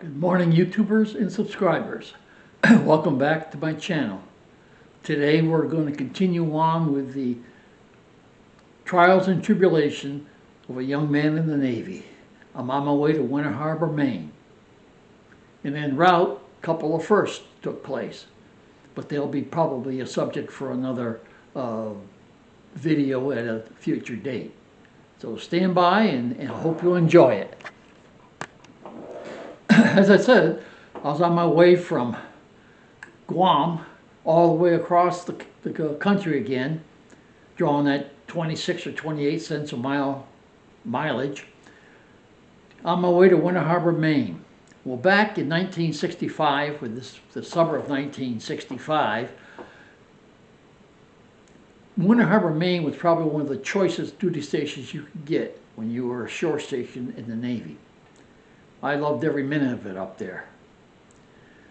Good morning, YouTubers and subscribers. Welcome back to my channel. Today we're going to continue on with the trials and tribulation of a young man in the Navy. I'm on my way to Winter Harbor, Maine. And en route, a couple of firsts took place. But they'll be probably a subject for another video at a future date. So stand by and I hope you'll enjoy it. As I said, I was on my way from Guam all the way across the country again, drawing that 26 or 28 cents a mile mileage, on my way to Winter Harbor, Maine. Well, back in 1965, the summer of 1965, Winter Harbor, Maine was probably one of the choicest duty stations you could get when you were a shore station in the Navy. I loved every minute of it up there.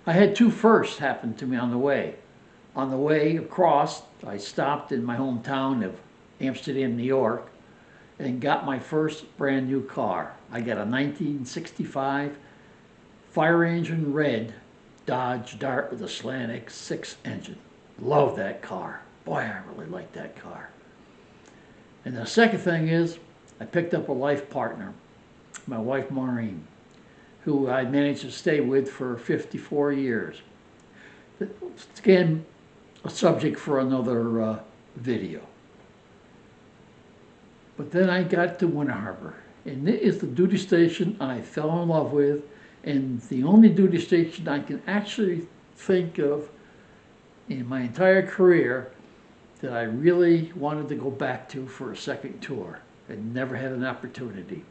I had two firsts happen to me on the way. On the way across, I stopped in my hometown of Amsterdam, New York, and got my first brand new car. I got a 1965 fire engine red Dodge Dart with a Slantic 6 engine. Love that car. Boy, I really like that car. And the second thing is, I picked up a life partner, my wife Maureen, who I managed to stay with for 54 years. It's again a subject for another video. But then I got to Winter Harbor, and it is the duty station I fell in love with, and the only duty station I can actually think of in my entire career that I really wanted to go back to for a second tour and never had an opportunity.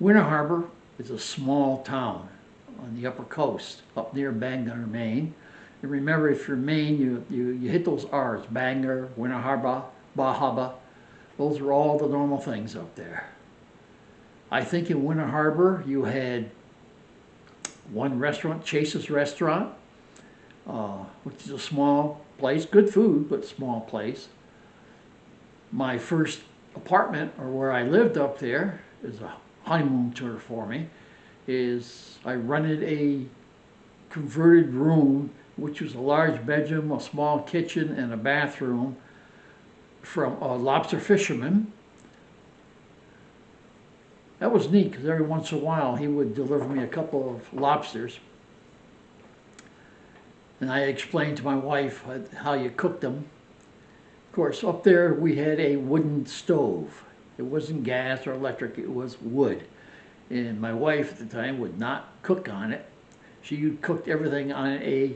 Winter Harbor is a small town on the upper coast, up near Bangor, Maine. And remember, if you're Maine, you hit those R's, Bangor, Winter Harbor, Bahaba. Those are all the normal things up there. I think in Winter Harbor you had one restaurant, Chase's Restaurant, which is a small place, good food, but small place. My first apartment, or where I lived up there, is a honeymoon tour for me, is I rented a converted room, which was a large bedroom, a small kitchen, and a bathroom from a lobster fisherman. That was neat because every once in a while he would deliver me a couple of lobsters. And I explained to my wife how you cooked them. Of course, up there we had a wooden stove. It wasn't gas or electric, it was wood. And my wife at the time would not cook on it. She cooked everything on a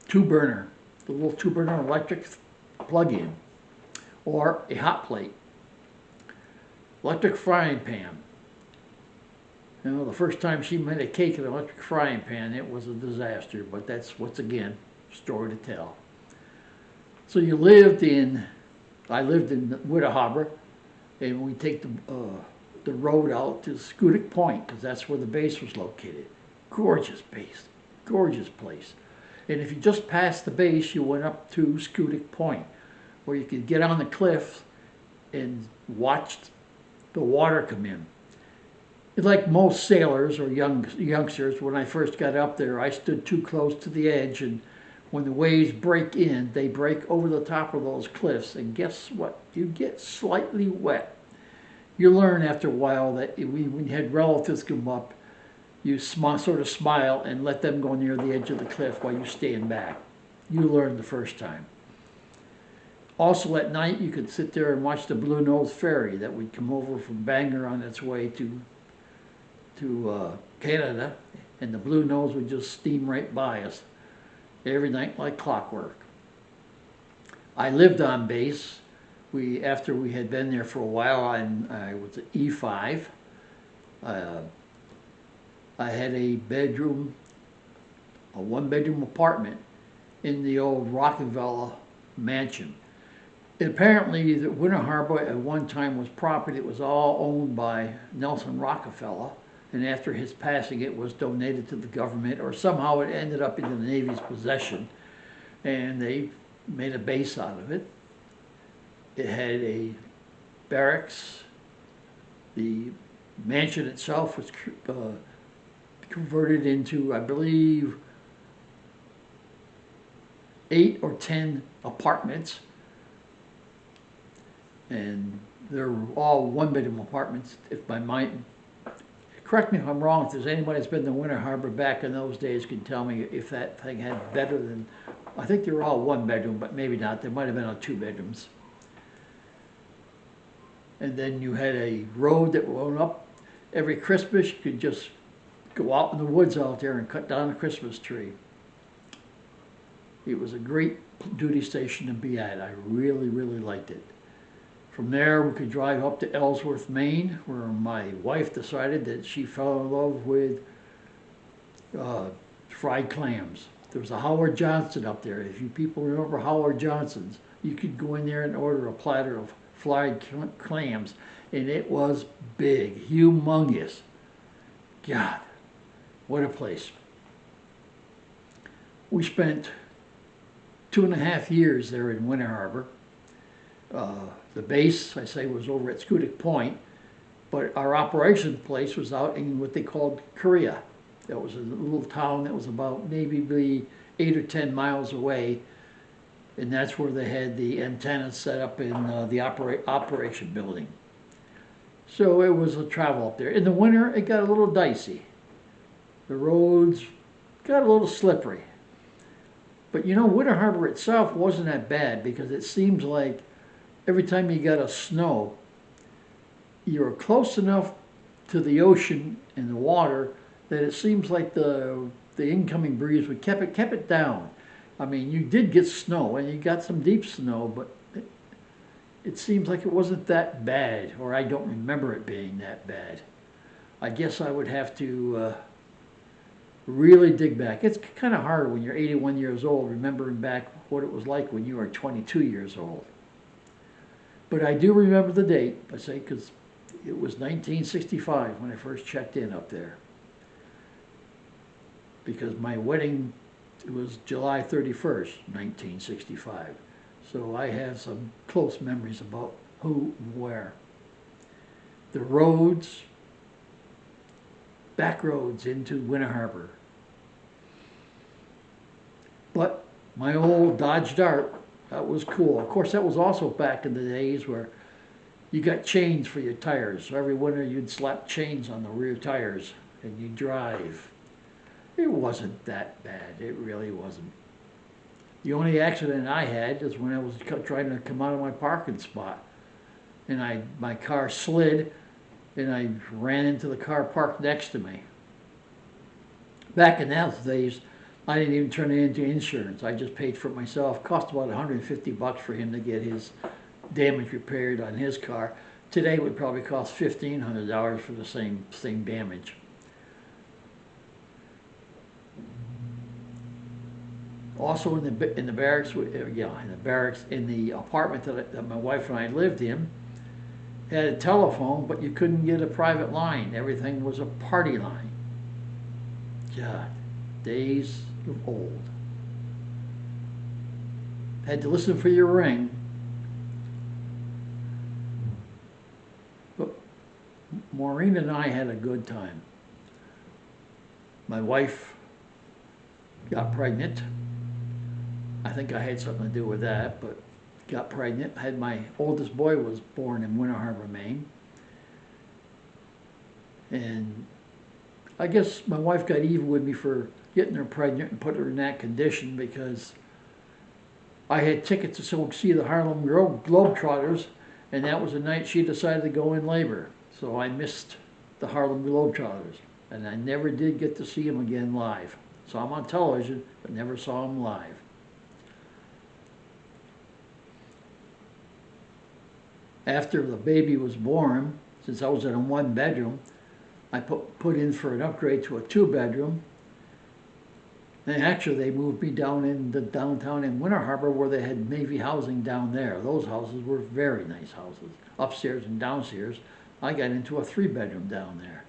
two-burner, the little two-burner electric plug-in, or a hot plate. Electric frying pan. You know, the first time she made a cake in an electric frying pan, it was a disaster, but that's, once again, a story to tell. So I lived in Winter Harbor, and we take the road out to Scudic Point, because that's where the base was located. Gorgeous base, gorgeous place. And if you just passed the base, you went up to Scudic Point, where you could get on the cliff and watch the water come in. Like most sailors or youngsters, when I first got up there, I stood too close to the edge, and when the waves break in, they break over the top of those cliffs, and guess what? You get slightly wet. You learn after a while that when you had relatives come up, you sort of smile and let them go near the edge of the cliff while you stand back. You learned the first time. Also at night, you could sit there and watch the Blue Nose Ferry that would come over from Bangor on its way to Canada, and the Blue Nose would just steam right by us every night like clockwork. I lived on base. After we had been there for a while, I was at E5. I had a one-bedroom apartment in the old Rockefeller mansion. Apparently, the Winter Harbor at one time was property that was all owned by Nelson Rockefeller, and after his passing it was donated to the government, or somehow it ended up in the Navy's possession, and they made a base out of it. It had a barracks, the mansion itself was converted into, I believe, 8 or 10 apartments, and they're all one-bedroom apartments. If my mind, correct me if I'm wrong, if there's anybody that's been to Winter Harbor back in those days can tell me if that thing had better than, I think they were all one bedroom, but maybe not. There might have been all 2 bedrooms. And then you had a road that went up. Every Christmas, you could just go out in the woods out there and cut down a Christmas tree. It was a great duty station to be at. I really, really liked it. From there, we could drive up to Ellsworth, Maine, where my wife decided that she fell in love with fried clams. There was a Howard Johnson up there. If you people remember Howard Johnson's, you could go in there and order a platter of fried clams, and it was big, humongous. God, what a place. We spent 2.5 years there in Winter Harbor. The base, I say, was over at Schoodic Point, but our operation place was out in what they called Korea. That was a little town that was about maybe 8 or 10 miles away, and that's where they had the antennas set up in the operation building. So it was a travel up there. In the winter, it got a little dicey. The roads got a little slippery. But you know, Winter Harbor itself wasn't that bad, because it seems like every time you got a snow, you were close enough to the ocean and the water that it seems like the incoming breeze would kept it down. I mean, you did get snow, and you got some deep snow, but it seems like it wasn't that bad, or I don't remember it being that bad. I guess I would have to really dig back. It's kind of hard when you're 81 years old, remembering back what it was like when you were 22 years old. But I do remember the date, I say, because it was 1965 when I first checked in up there. Because my wedding was July 31st, 1965. So I have some close memories about who and where. The roads, back roads into Winter Harbor. But my old Dodge Dart, that was cool. Of course, that was also back in the days where you got chains for your tires. So every winter you'd slap chains on the rear tires and you'd drive. It wasn't that bad. It really wasn't. The only accident I had is when I was trying to come out of my parking spot. And my car slid and I ran into the car parked next to me. Back in those days, I didn't even turn it into insurance. I just paid for it myself. It cost about $150 for him to get his damage repaired on his car. Today it would probably cost $1,500 for the same damage. Also in the barracks, in the apartment that my wife and I lived in, had a telephone, but you couldn't get a private line. Everything was a party line. God, days of old. Had to listen for your ring. But Maureen and I had a good time. My wife got pregnant. I think I had something to do with that, but got pregnant. Had my oldest boy was born in Winter Harbor, Maine. And I guess my wife got even with me for getting her pregnant and put her in that condition, because I had tickets to see the Harlem Globetrotters, and that was the night she decided to go in labor. So I missed the Harlem Globetrotters, and I never did get to see them again live. Saw them on television, but never saw them live. After the baby was born, since I was in a 1-bedroom, I put in for an upgrade to a 2-bedroom. And actually they moved me down in the downtown in Winter Harbor, where they had Navy housing down there. Those houses were very nice houses, upstairs and downstairs. I got into a 3-bedroom down there.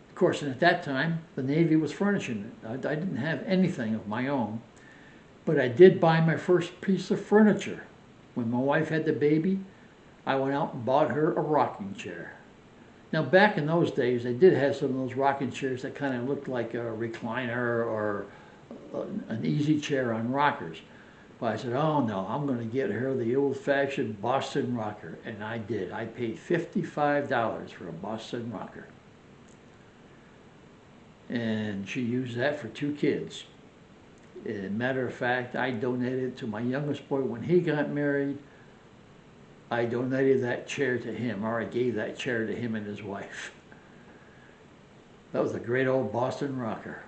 Of course, and at that time, the Navy was furnishing it. I didn't have anything of my own, but I did buy my first piece of furniture. When my wife had the baby, I went out and bought her a rocking chair. Now, back in those days, they did have some of those rocking chairs that kind of looked like a recliner or an easy chair on rockers. But I said, oh no, I'm going to get her the old-fashioned Boston rocker. And I did. I paid $55 for a Boston rocker. And she used that for 2 kids. As a matter of fact, I donated it to my youngest boy when he got married. I donated that chair to him, or I gave that chair to him and his wife. That was a great old Boston rocker.